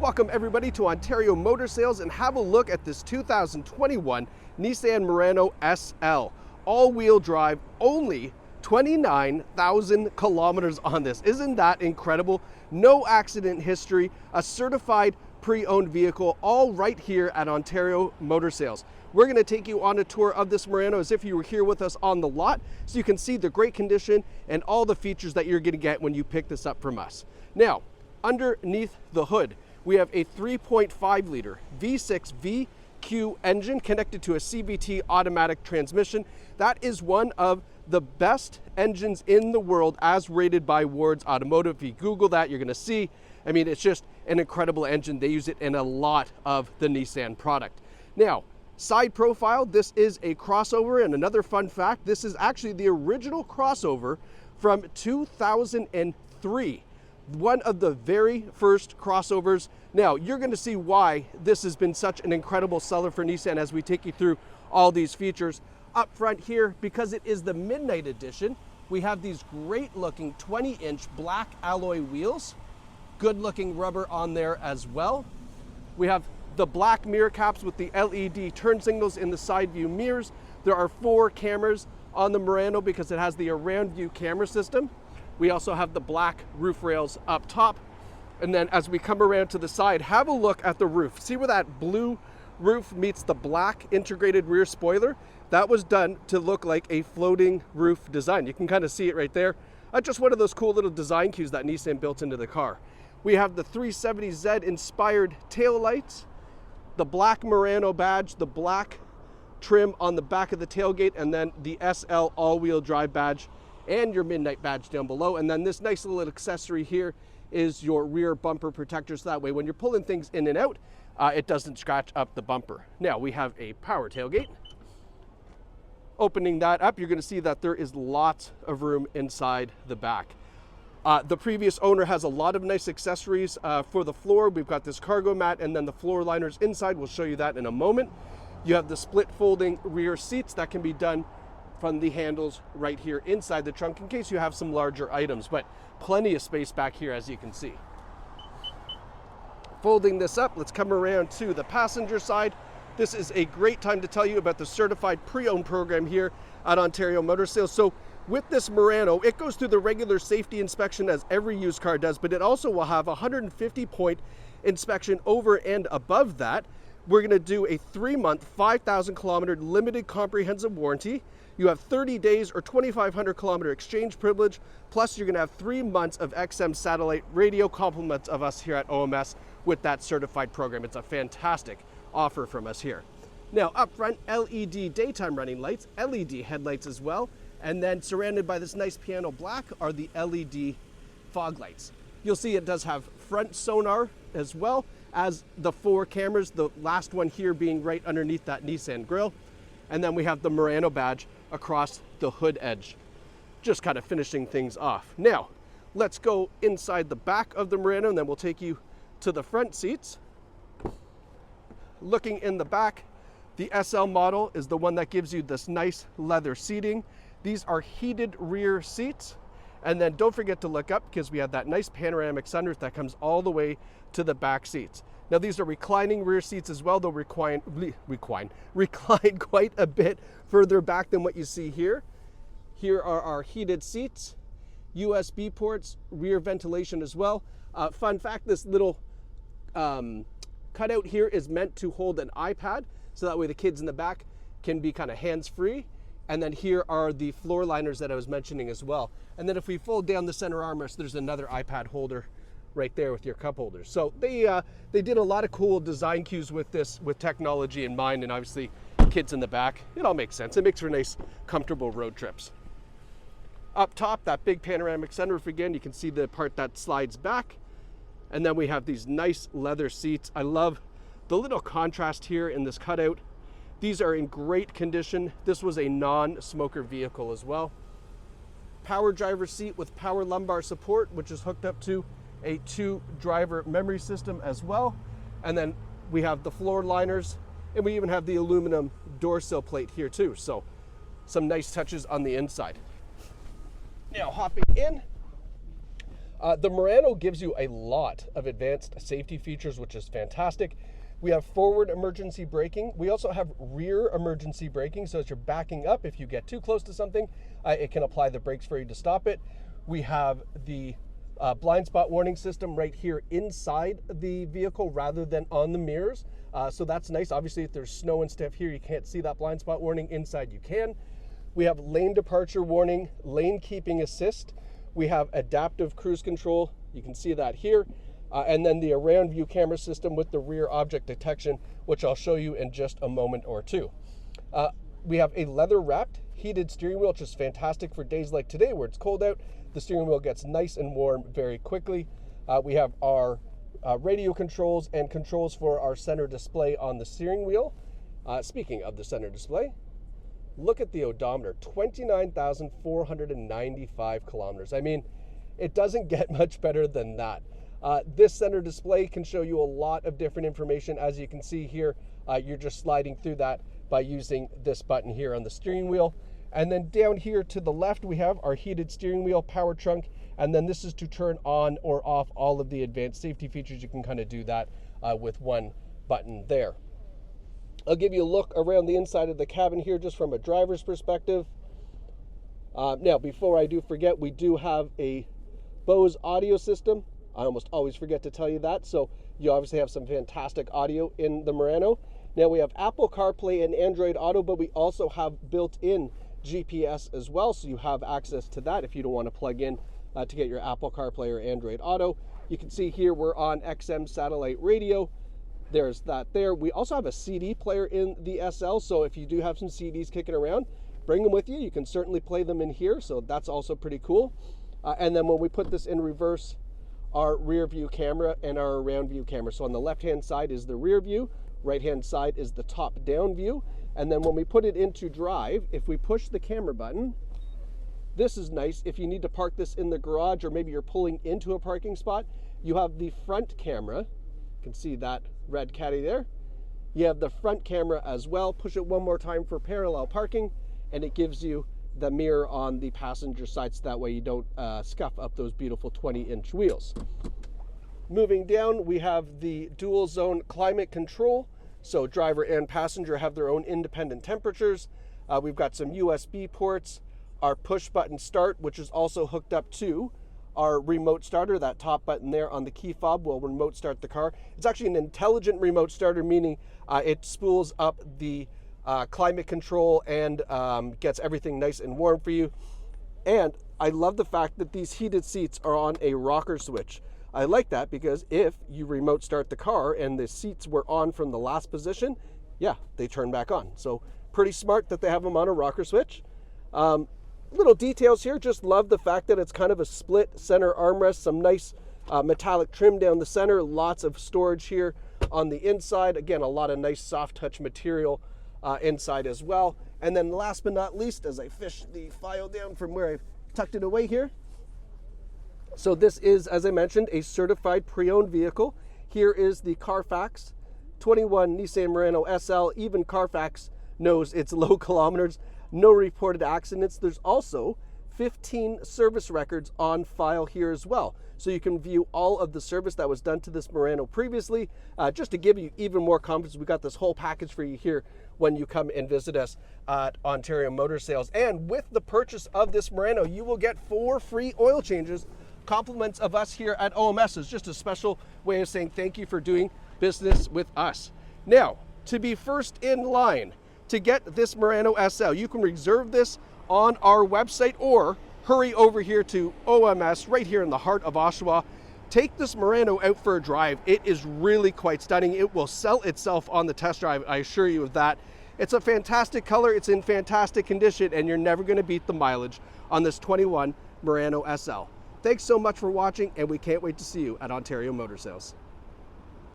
Welcome everybody to Ontario Motor Sales, and have a look at this 2021 Nissan Murano SL. All-wheel drive, only 29,000 kilometers on this. Isn't that incredible? No accident history, a certified pre-owned vehicle, all right here at Ontario Motor Sales. We're going to take you on a tour of this Murano as if you were here with us on the lot, so you can see the great condition and all the features that you're going to get when you pick this up from us. Now, underneath the hood, we have a 3.5 liter V6 VQ engine connected to a CVT automatic transmission. That is one of the best engines in the world as rated by Ward's Automotive. If you Google that, you're going to see, I mean, it's just an incredible engine. They use it in a lot of the Nissan product. Now, side profile, this is a crossover, and another fun fact, this is actually the original crossover from 2003. One of the very first crossovers. Now, you're going to see why this has been such an incredible seller for Nissan as we take you through all these features. Up front here, because it is the Midnight Edition, we have these great looking 20-inch black alloy wheels. Good looking rubber on there as well. We have the black mirror caps with the LED turn signals in the side view mirrors. There are 4 cameras on the Murano because it has the around view camera system. We also have the black roof rails up top. And then as we come around to the side, have a look at the roof. See where that blue roof meets the black integrated rear spoiler? That was done to look like a floating roof design. You can kind of see it right there. Just one of those cool little design cues that Nissan built into the car. We have the 370Z inspired tail lights, the black Murano badge, the black trim on the back of the tailgate, and then the SL all-wheel drive badge and your Midnight badge down below. And then this nice little accessory here is your rear bumper protector, so that way when you're pulling things in and out, it doesn't scratch up the bumper. Now we have a power tailgate. Opening that up, you're going to see that there is lots of room inside the back. The previous owner has a lot of nice accessories for the floor. We've got this cargo mat and then the floor liners inside. We'll show you that in a moment. You have the split folding rear seats that can be done from the handles right here inside the trunk in case you have some larger items, but plenty of space back here as you can see. Folding this up, let's come around to the passenger side. This is a great time to tell you about the certified pre-owned program here at Ontario Motor Sales. So with this Murano, it goes through the regular safety inspection as every used car does, but it also will have a 150-point inspection over and above that. We're going to do a 3-month, 5,000-kilometer limited comprehensive warranty. You have 30 days or 2,500 kilometer exchange privilege, plus you're going to have 3 months of XM satellite radio compliments of us here at OMS with that certified program. It's a fantastic offer from us here. Now up front, LED daytime running lights, LED headlights as well, and then surrounded by this nice piano black are the LED fog lights. You'll see it does have front sonar as well as the 4 cameras, the last one here being right underneath that Nissan grille. And then we have the Murano badge across the hood edge, just kind of finishing things off. Now, let's go inside the back of the Murano and then we'll take you to the front seats. Looking in the back, the SL model is the one that gives you this nice leather seating. These are heated rear seats. And then don't forget to look up because we have that nice panoramic sunroof that comes all the way to the back seats. Now these are reclining rear seats as well. They'll recline quite a bit further back than what you see here. Here are our heated seats, USB ports, rear ventilation as well. Fun fact, this little cutout here is meant to hold an iPad, so that way the kids in the back can be kind of hands-free. And then here are the floor liners that I was mentioning as well. And then if we fold down the center armrest, there's another iPad holder right there with your cup holders. So they did a lot of cool design cues with this, with technology in mind, and obviously kids in the back. It all makes sense. It makes for nice, comfortable road trips. Up top, that big panoramic sunroof again, you can see the part that slides back. And then we have these nice leather seats. I love the little contrast here in this cutout. These are in great condition. This was a non-smoker vehicle as well. Power driver seat with power lumbar support, which is hooked up to a 2-driver memory system as well. And then we have the floor liners, and we even have the aluminum door sill plate here too. So some nice touches on the inside. Now hopping in, The Murano gives you a lot of advanced safety features, which is fantastic. We have forward emergency braking. We also have rear emergency braking, so as you're backing up, if you get too close to something, it can apply the brakes for you to stop it. We have the blind spot warning system right here inside the vehicle rather than on the mirrors. So that's nice. Obviously, if there's snow and stuff here, you can't see that blind spot warning. Inside you can. We have lane departure warning, lane keeping assist. We have adaptive cruise control. You can see that here. And then the around view camera system with the rear object detection, which I'll show you in just a moment or two. We have a leather wrapped heated steering wheel, which is fantastic for days like today where it's cold out. The steering wheel gets nice and warm very quickly. We have our radio controls and controls for our center display on the steering wheel. Speaking of the center display, look at the odometer, 29,495 kilometers. I mean, it doesn't get much better than that. This center display can show you a lot of different information. As you can see here, you're just sliding through that by using this button here on the steering wheel. And then down here to the left, we have our heated steering wheel, power trunk, and then this is to turn on or off all of the advanced safety features. You can kind of do that with one button there. I'll give you a look around the inside of the cabin here just from a driver's perspective. Now, before I do forget, we do have a Bose audio system. I almost always forget to tell you that. So you obviously have some fantastic audio in the Murano. Now we have Apple CarPlay and Android Auto, but we also have built-in GPS as well. So you have access to that if you don't want to plug in to get your Apple CarPlay or Android Auto. You can see here we're on XM satellite radio. There's that there. We also have a CD player in the SL. So if you do have some CDs kicking around, bring them with you. You can certainly play them in here. So that's also pretty cool. And then when we put this in reverse, our rear view camera and our around view camera. So on the left-hand side is the rear view, right-hand side is the top-down view. And then when we put it into drive, if we push the camera button, this is nice. If you need to park this in the garage or maybe you're pulling into a parking spot, you have the front camera. You can see that red caddy there. You have the front camera as well. Push it one more time for parallel parking, and it gives you the mirror on the passenger side, so that way you don't scuff up those beautiful 20-inch wheels. Moving down, we have the dual zone climate control. So driver and passenger have their own independent temperatures. We've got some USB ports, our push button start, which is also hooked up to our remote starter. That top button there on the key fob will remote start the car. It's actually an intelligent remote starter, meaning it spools up the climate control and gets everything nice and warm for you. And I love the fact that these heated seats are on a rocker switch. I like that because if you remote start the car and the seats were on from the last position, yeah, they turn back on. So pretty smart that they have them on a rocker switch. Little details here, just love the fact that it's kind of a split center armrest, some nice metallic trim down the center, lots of storage here on the inside. Again, a lot of nice soft touch material inside as well. And then last but not least, as I fish the file down from where I've tucked it away here. So this is, as I mentioned, a certified pre-owned vehicle. Here is the Carfax 21 Nissan Murano SL. Even Carfax knows it's low kilometers, no reported accidents. There's also 15 service records on file here as well. So you can view all of the service that was done to this Murano previously. Just to give you even more confidence, we got this whole package for you here when you come and visit us at Ontario Motor Sales. And with the purchase of this Murano, you will get 4 free oil changes, compliments of us here at OMS. Is just a special way of saying thank you for doing business with us. Now, to be first in line to get this Murano SL, you can reserve this on our website or hurry over here to OMS right here in the heart of Oshawa. Take this Murano out for a drive. It is really quite stunning. It will sell itself on the test drive, I assure you of that. It's a fantastic color, it's in fantastic condition, and you're never going to beat the mileage on this 21 Murano SL. Thanks so much for watching, and we can't wait to see you at Ontario Motor Sales.